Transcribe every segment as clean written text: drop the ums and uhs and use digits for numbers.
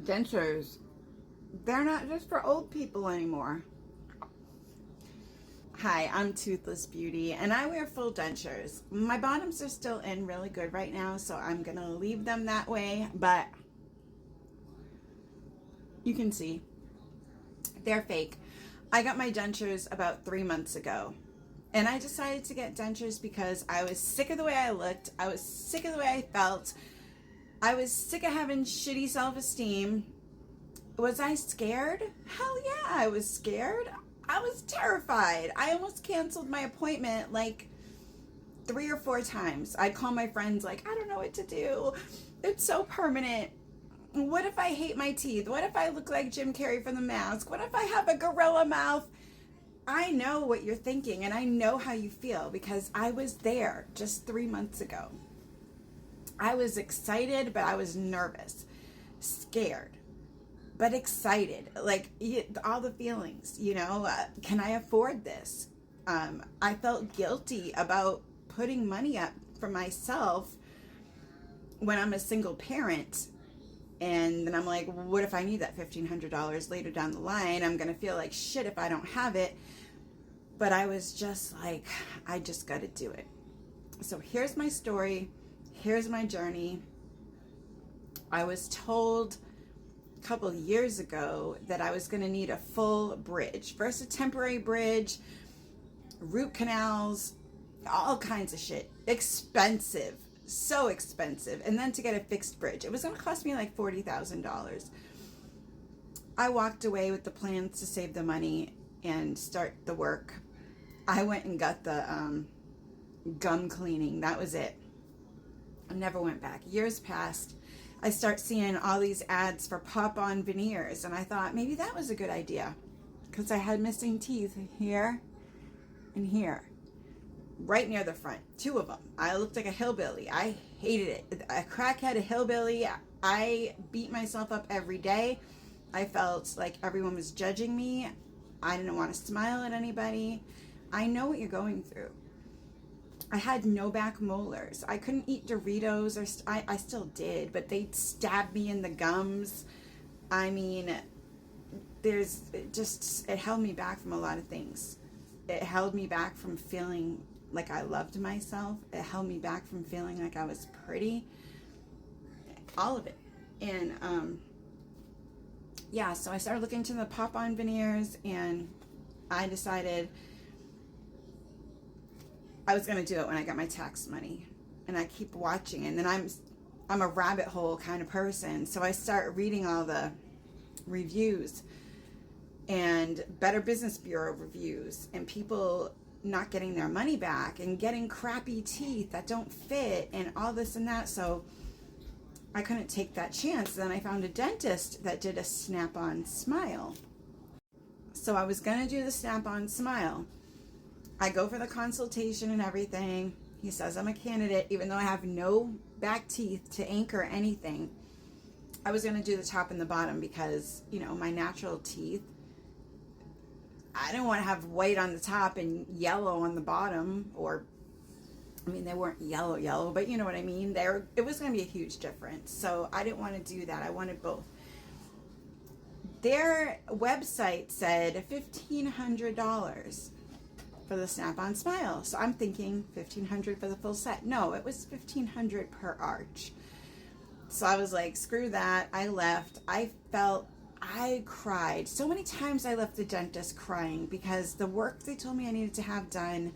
Dentures, they're not just for old people anymore. Hi, I'm Toothless Beauty, and I wear full dentures. My bottoms are still in really good right now, so I'm going to leave them that way, but you can see they're fake. I got my dentures about 3 months ago, and I decided to get dentures because I was sick of the way I looked. I was sick of the way I felt. I was sick of having shitty self-esteem. Was I scared? Hell yeah, I was scared. I was terrified. I almost canceled my appointment like 3 or 4 times. I'd call my friends like, I don't know what to do. It's so permanent. What if I hate my teeth? What if I look like Jim Carrey from The Mask? What if I have a gorilla mouth? I know what you're thinking, and I know how you feel because I was there just 3 months ago. I was excited, but I was nervous, scared, but excited, like all the feelings, can I afford this? I felt guilty about putting money up for myself when I'm a single parent. And then I'm like, what if I need that $1,500 later down the line? I'm going to feel like shit if I don't have it. But I was just like, I just got to do it. So here's my story. Here's my journey. I was told a couple of years ago that I was going to need a full bridge. First a temporary bridge, root canals, all kinds of shit. Expensive. So expensive. And then to get a fixed bridge. It was going to cost me like $40,000. I walked away with the plans to save the money and start the work. I went and got the gum cleaning. That was it. I never went back. Years passed. I start seeing all these ads for pop-on veneers, and I thought maybe that was a good idea because I had missing teeth here and here, right near the front, 2 of them. I looked like a hillbilly. I hated it. A crackhead, a hillbilly. I beat myself up every day. I felt like everyone was judging me. I didn't want to smile at anybody. I know what you're going through. I had no back molars. I couldn't eat Doritos, or I still did, but they stabbed me in the gums. I mean, it held me back from a lot of things. It held me back from feeling like I loved myself. It held me back from feeling like I was pretty. All of it. And, yeah, so I started looking into the pop-on veneers, and I decided I was going to do it when I got my tax money. And I keep watching, and then I'm a rabbit hole kind of person, so I start reading all the reviews and Better Business Bureau reviews and people not getting their money back and getting crappy teeth that don't fit and all this and that. So I couldn't take that chance. Then I found a dentist that did a snap-on smile. So I was going to do the snap-on smile. I go for the consultation and everything. He says I'm a candidate, even though I have no back teeth to anchor anything. I was going to do the top and the bottom because, my natural teeth, I didn't want to have white on the top and yellow on the bottom, they weren't yellow, but you know what I mean? It was going to be a huge difference. So I didn't want to do that. I wanted both. Their website said $1,500 for the snap-on smile. So I'm thinking $1,500 for the full set. No, it was $1,500 per arch. So I was like, screw that. I left. I cried. So many times I left the dentist crying because the work they told me I needed to have done,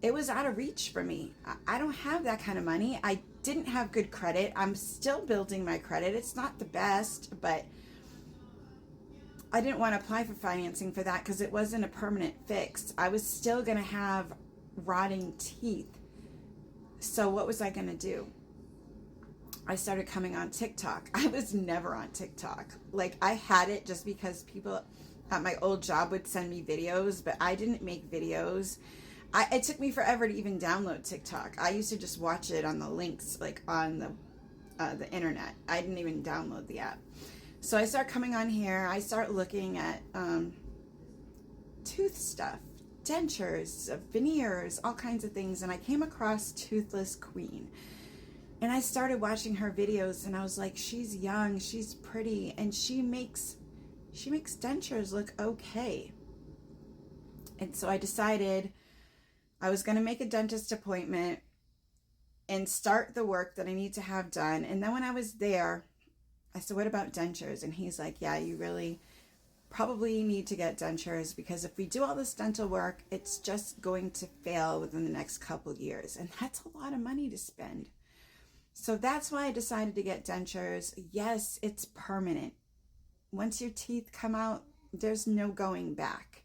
it was out of reach for me. I don't have that kind of money. I didn't have good credit. I'm still building my credit. It's not the best, but I didn't want to apply for financing for that because it wasn't a permanent fix. I was still going to have rotting teeth. So what was I going to do? I started coming on TikTok. I was never on TikTok. Like, I had it just because people at my old job would send me videos, but I didn't make videos. It took me forever to even download TikTok. I used to just watch it on the links, like on the internet. I didn't even download the app. So I start coming on here. I start looking at tooth stuff, dentures, veneers, all kinds of things. And I came across Toothless Queen. And I started watching her videos and I was like, she's young, she's pretty, and she makes dentures look okay. And so I decided I was going to make a dentist appointment and start the work that I need to have done. And then when I was there, I said, what about dentures? And he's like, yeah, you really probably need to get dentures, because if we do all this dental work, it's just going to fail within the next couple years. And that's a lot of money to spend. So that's why I decided to get dentures. Yes, it's permanent. Once your teeth come out, there's no going back.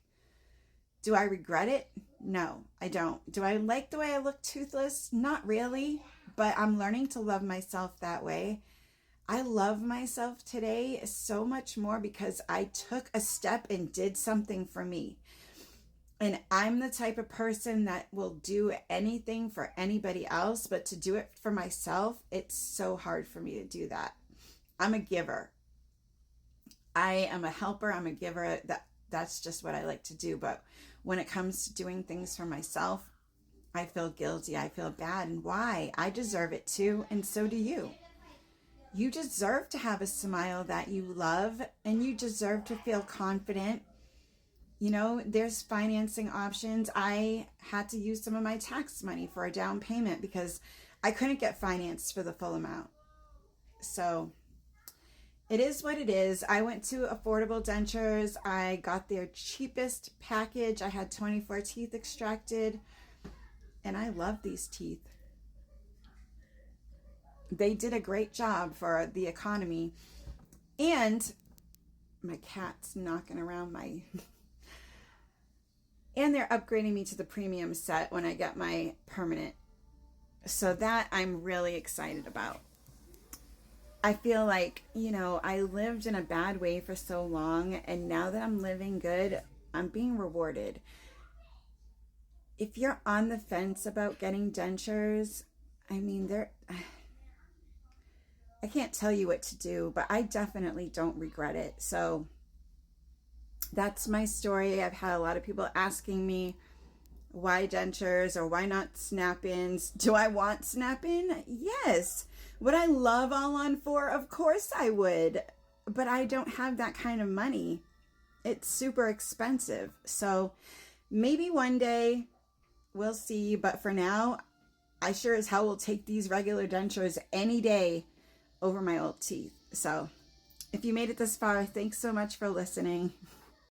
Do I regret it? No, I don't. Do I like the way I look toothless? Not really, but I'm learning to love myself that way. I love myself today so much more because I took a step and did something for me. And I'm the type of person that will do anything for anybody else, but to do it for myself, it's so hard for me to do that. I'm a giver. I am a helper. I'm a giver. That's just what I like to do. But when it comes to doing things for myself, I feel guilty. I feel bad. And why? I deserve it too. And so do you. You deserve to have a smile that you love, and you deserve to feel confident. You know, there's financing options. I had to use some of my tax money for a down payment because I couldn't get financed for the full amount. So it is what it is. I went to Affordable Dentures. I got their cheapest package. I had 24 teeth extracted, and I love these teeth. They did a great job for the economy. And my cat's knocking around my... And they're upgrading me to the premium set when I get my permanent. So that I'm really excited about. I feel like, you know, I lived in a bad way for so long, and now that I'm living good, I'm being rewarded. If you're on the fence about getting dentures, I mean, I can't tell you what to do, but I definitely don't regret it. So that's my story. I've had a lot of people asking me, why dentures or why not snap-ins? Do I want snap-in? Yes. Would I love all-on-4? Of course I would. But I don't have that kind of money. It's super expensive. So maybe one day we'll see. But for now, I sure as hell will take these regular dentures any day over my old teeth. So if you made it this far, thanks so much for listening.